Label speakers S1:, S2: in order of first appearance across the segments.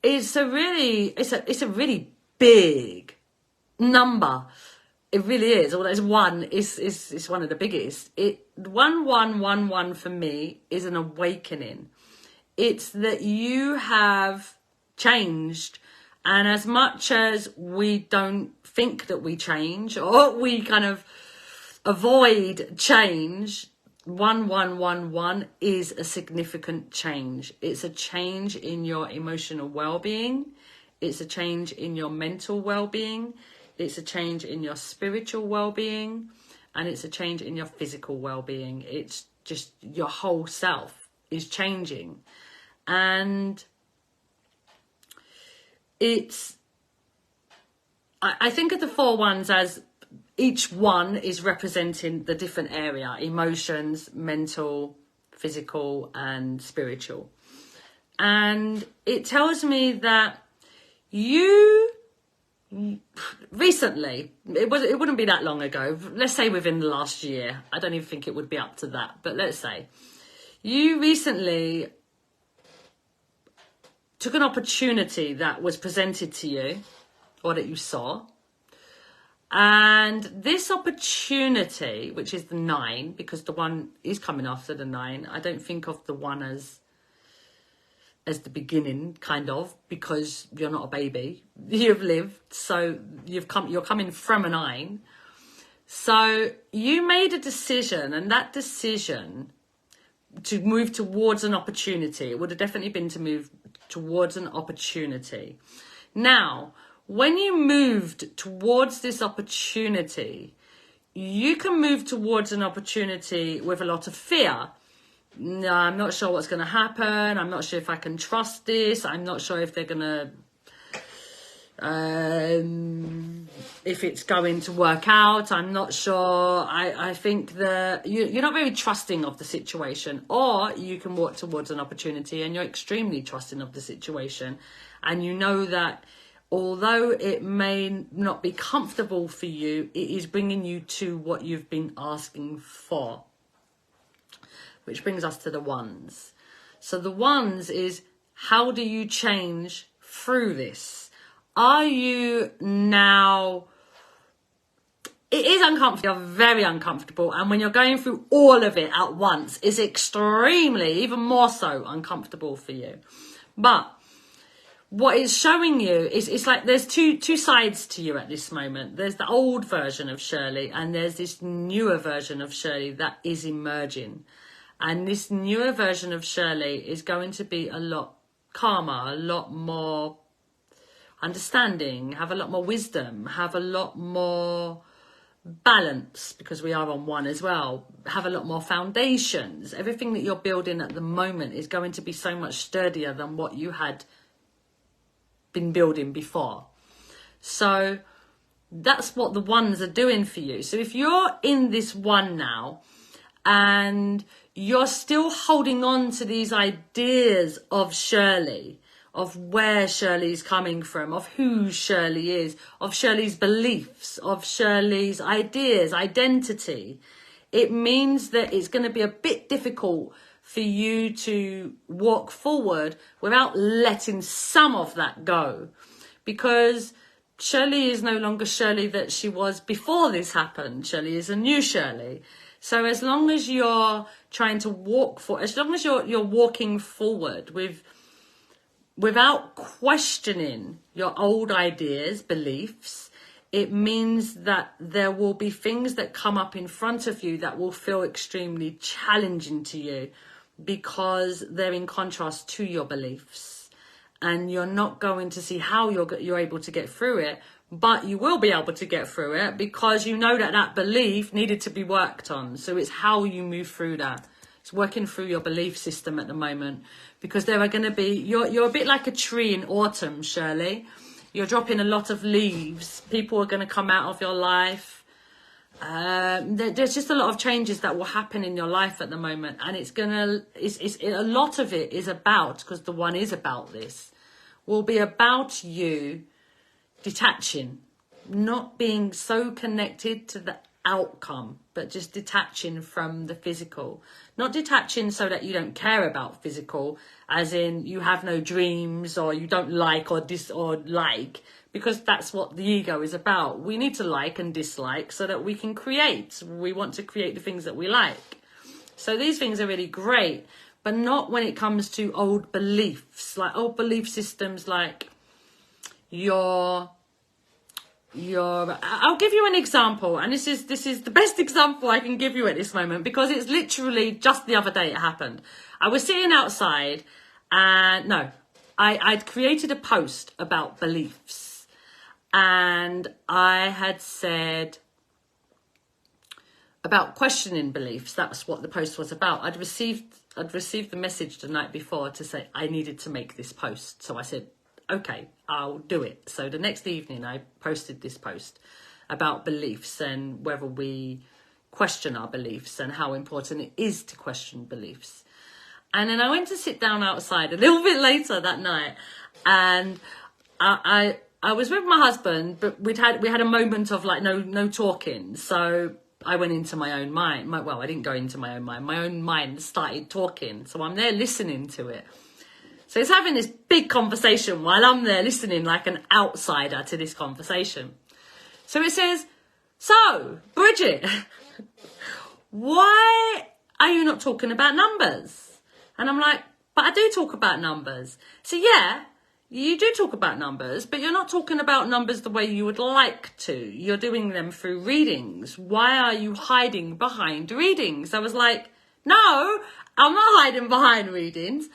S1: it's a really big number. It really is. Although it's one, it's one of the biggest. 1111 for me is an awakening. It's that you have changed, and as much as we don't think that we change, or we kind of avoid change, 1111 is a significant change. It's a change in your emotional well-being. It's a change in your mental well-being. It's a change in your spiritual well-being, and it's a change in your physical well-being. It's just your whole self is changing. And I think of the 4 ones as each one is representing the different area: emotions, mental, physical, and spiritual. And it tells me that you recently, it wouldn't be that long ago, let's say within the last year, I don't even think it would be up to that, but let's say you recently took an opportunity that was presented to you, or that you saw, and this opportunity, which is the 9, because the 1 is coming after the 9, I don't think of the 1 as the beginning, kind of, because you're not a baby, you've lived, so you're coming from a 9. So you made a decision, and that decision to move towards an opportunity, it would have definitely been to move towards an opportunity. Now, when you moved towards this opportunity, you can move towards an opportunity with a lot of fear. No, I'm not sure what's going to happen. I'm not sure if I can trust this. I'm not sure if they're going to, if it's going to work out. I'm not sure. I think that you're not very trusting of the situation. Or you can walk towards an opportunity and you're extremely trusting of the situation. And you know that although it may not be comfortable for you, it is bringing you to what you've been asking for. Which brings us to the 1s. So the 1s is, how do you change through this? Are you now... It is uncomfortable, you're very uncomfortable. And when you're going through all of it at once, it's extremely, even more so, uncomfortable for you. But what it's showing you is, it's like there's two sides to you at this moment. There's the old version of Shirley, and there's this newer version of Shirley that is emerging. And this newer version of Shirley is going to be a lot calmer, a lot more understanding, have a lot more wisdom, have a lot more balance, because we are on 1 as well, have a lot more foundations. Everything that you're building at the moment is going to be so much sturdier than what you had been building before. So that's what the 1s are doing for you. So if you're in this 1 now, and you're still holding on to these ideas of Shirley, of where Shirley is coming from, of who Shirley is, of Shirley's beliefs, of Shirley's ideas, identity, it means that it's going to be a bit difficult for you to walk forward without letting some of that go. Because Shirley is no longer Shirley that she was before this happened. Shirley is a new Shirley. So as long as you're trying to as long as you're walking forward without questioning your old ideas, beliefs, it means that there will be things that come up in front of you that will feel extremely challenging to you, because they're in contrast to your beliefs, and you're not going to see how you're able to get through it. But you will be able to get through it, because you know that that belief needed to be worked on. So it's how you move through that. It's working through your belief system at the moment, because there are going to be, you're a bit like a tree in autumn, Shirley. You're dropping a lot of leaves. People are going to come out of your life. There's just a lot of changes that will happen in your life at the moment. And a lot of it is about, because the 1 is about this, will be about you detaching, not being so connected to the outcome, but just detaching from the physical. Not detaching so that you don't care about physical, as in you have no dreams or you don't like or like, because that's what the ego is about. We need to like and dislike so that we can create. We want to create the things that we like. So these things are really great, but not when it comes to old beliefs, like old belief systems, like I'll give you an example, and this is the best example I can give you at this moment, because it's literally just the other day it happened. I was sitting outside, and I'd created a post about beliefs, and I had said about questioning beliefs. That's what the post was about. I'd received the message the night before to say I needed to make this post, so I said, okay, I'll do it. So the next evening I posted this post about beliefs and whether we question our beliefs and how important it is to question beliefs. And then I went to sit down outside a little bit later that night, and I was with my husband, but we had a moment of like no talking. So I went into my own mind. Well, I didn't go into my own mind. My own mind started talking. So I'm there listening to it. So it's having this big conversation while I'm there listening like an outsider to this conversation. So it says, so, Bridgitte, why are you not talking about numbers? And I'm like, but I do talk about numbers. So yeah, you do talk about numbers, but you're not talking about numbers the way you would like to. You're doing them through readings. Why are you hiding behind readings? I was like, no, I'm not hiding behind readings.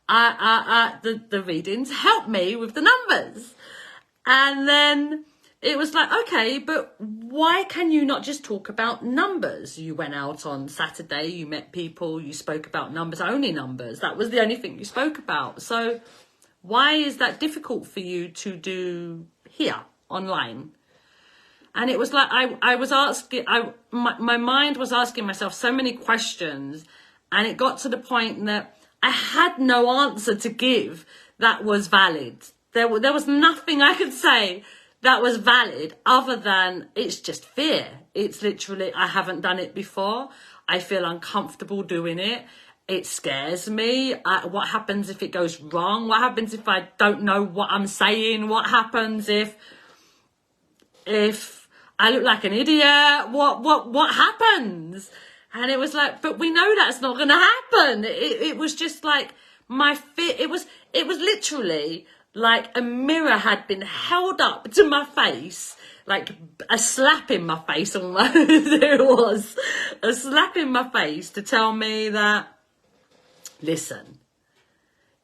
S1: The readings help me with the numbers. And then it was like, okay, but why can you not just talk about numbers? You went out on Saturday, you met people, you spoke about numbers, only numbers. That was the only thing you spoke about. So why is that difficult for you to do here online? And it was like, I was asking, my mind was asking myself so many questions, and it got to the point that I had no answer to give that was valid. There was nothing I could say that was valid other than it's just fear. It's literally, I haven't done it before. I feel uncomfortable doing it. It scares me. What happens if it goes wrong? What happens if I don't know what I'm saying? What happens if I look like an idiot? What happens? And it was like, but we know that's not going to happen. It was just like my fear. It was literally like a mirror had been held up to my face, like a slap in my face almost. It was a slap in my face to tell me that, listen,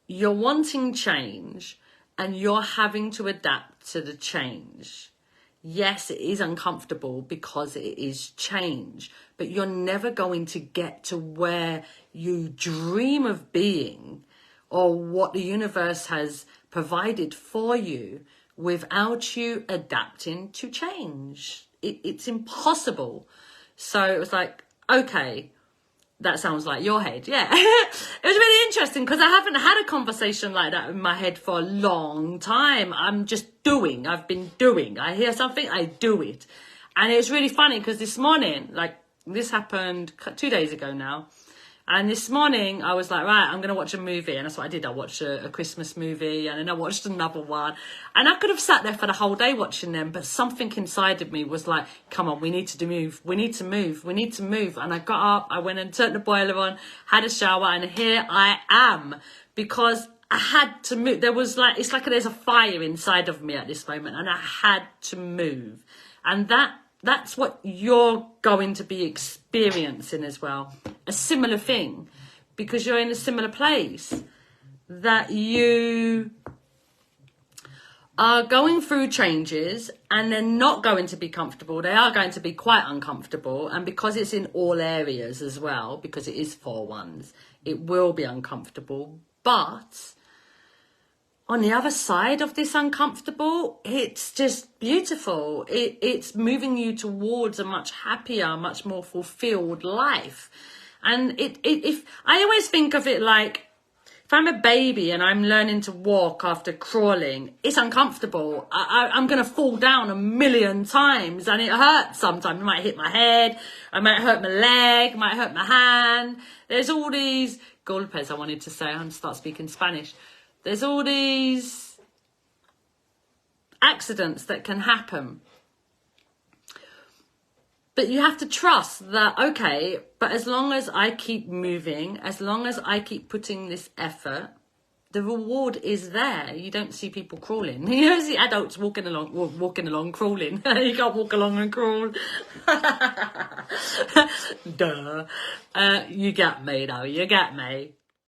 S1: you're wanting change and you're having to adapt to the change. Yes, it is uncomfortable because it is change, but you're never going to get to where you dream of being or what the universe has provided for you without you adapting to change. It's impossible. So it was like, okay, that sounds like your head. Yeah. It was really interesting because I haven't had a conversation like that in my head for a long time. I'm just doing. I've been doing. I hear something, I do it. And it was really funny because this morning, like this happened 2 days ago now. And this morning I was like, right, I'm going to watch a movie. And that's what I did. I watched a Christmas movie, and then I watched another one. And I could have sat there for the whole day watching them, but something inside of me was like, come on, we need to move. We need to move. We need to move. And I got up, I went and turned the boiler on, had a shower, and here I am. Because I had to move. There was like, it's like there's a fire inside of me at this moment, and I had to move. And that's what you're going to be experiencing as well. A similar thing, because you're in a similar place, that you are going through changes and they're not going to be comfortable. They are going to be quite uncomfortable. And because it's in all areas as well, because it is 4-1s, it will be uncomfortable. But on the other side of this uncomfortable, it's just beautiful. It's moving you towards a much happier, much more fulfilled life. And if I always think of it like, If I'm a baby and I'm learning to walk after crawling, it's uncomfortable. I'm going to fall down a million times and it hurts sometimes. It might hit my head, I might hurt my leg, might hurt my hand. There's all these golpes, I wanted to say. I'm going to start speaking Spanish. There's all these accidents that can happen. But you have to trust that, okay, but as long as I keep moving, as long as I keep putting this effort, the reward is there. You don't see people crawling. You don't see adults walking along, crawling. You can't walk along and crawl. Duh. You get me, though. You get me.